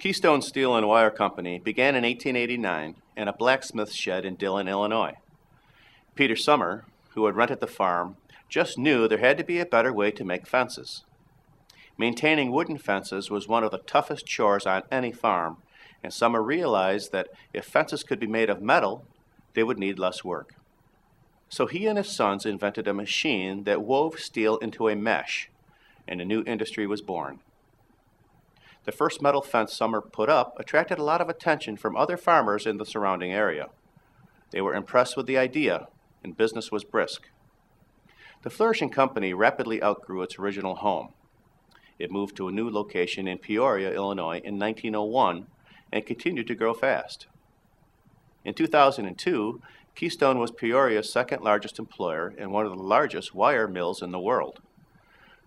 Keystone Steel and Wire Company began in 1889 in a blacksmith shed in Dillon, Illinois. Peter Summer, who had rented the farm, just knew there had to be a better way to make fences. Maintaining wooden fences was one of the toughest chores on any farm, and Summer realized that if fences could be made of metal, they would need less work. So he and his sons invented a machine that wove steel into a mesh, and a new industry was born. The first metal fence Summer put up attracted a lot of attention from other farmers in the surrounding area. They were impressed with the idea, and business was brisk. The flourishing company rapidly outgrew its original home. It moved to a new location in Peoria, Illinois in 1901 and continued to grow fast. In 2002, Keystone was Peoria's second largest employer and one of the largest wire mills in the world.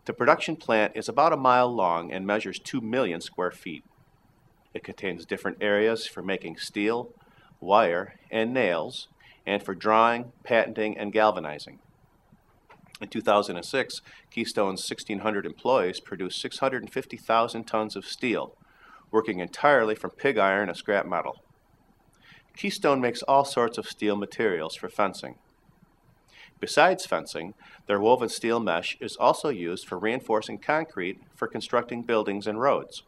The production plant is about a mile long and measures 2 million square feet. It contains different areas for making steel, wire, and nails, and for drawing, patenting, and galvanizing. In 2006, Keystone's 1,600 employees produced 650,000 tons of steel, working entirely from pig iron and scrap metal. Keystone makes all sorts of steel materials for fencing. Besides fencing, their woven steel mesh is also used for reinforcing concrete for constructing buildings and roads.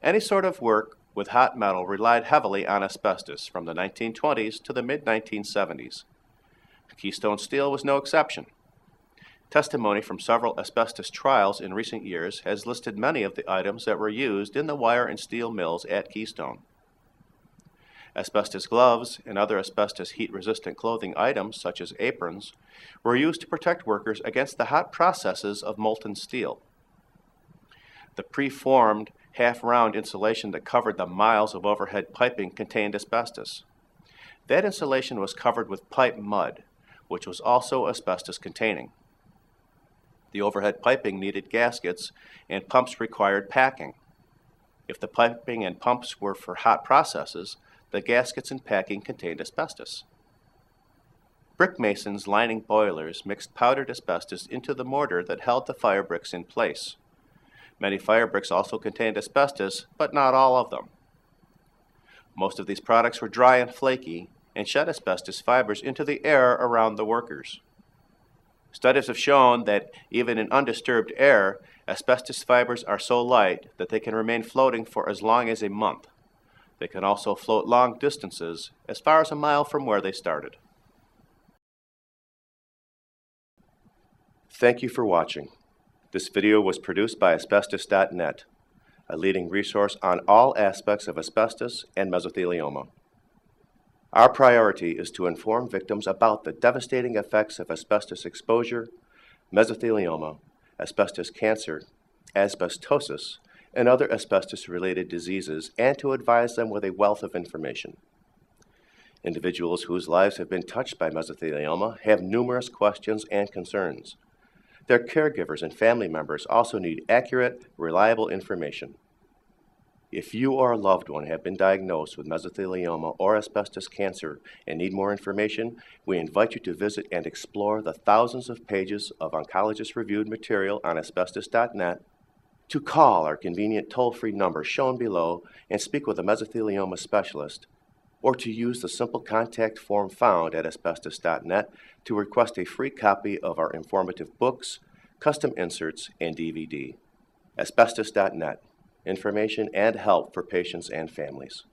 Any sort of work with hot metal relied heavily on asbestos from the 1920s to the mid-1970s. Keystone Steel was no exception. Testimony from several asbestos trials in recent years has listed many of the items that were used in the wire and steel mills at Keystone. Asbestos gloves and other asbestos heat-resistant clothing items, such as aprons, were used to protect workers against the hot processes of molten steel. The preformed, half-round insulation that covered the miles of overhead piping contained asbestos. That insulation was covered with pipe mud, which was also asbestos-containing. The overhead piping needed gaskets, and pumps required packing. If the piping and pumps were for hot processes, the gaskets and packing contained asbestos. Brick masons lining boilers mixed powdered asbestos into the mortar that held the fire bricks in place. Many fire bricks also contained asbestos, but not all of them. Most of these products were dry and flaky and shed asbestos fibers into the air around the workers. Studies have shown that even in undisturbed air, asbestos fibers are so light that they can remain floating for as long as a month. They can also float long distances, as far as a mile from where they started. Thank you for watching. This video was produced by Asbestos.Net, a leading resource on all aspects of asbestos and mesothelioma. Our priority is to inform victims about the devastating effects of asbestos exposure, mesothelioma, asbestos cancer, asbestosis, and other asbestos-related diseases, and to advise them with a wealth of information. Individuals whose lives have been touched by mesothelioma have numerous questions and concerns. Their caregivers and family members also need accurate, reliable information. If you or a loved one have been diagnosed with mesothelioma or asbestos cancer and need more information, we invite you to visit and explore the thousands of pages of oncologist-reviewed material on Asbestos.net, to call our convenient toll-free number shown below and speak with a mesothelioma specialist, or to use the simple contact form found at Asbestos.net to request a free copy of our informative books, custom inserts, and DVD. Asbestos.net, information and help for patients and families.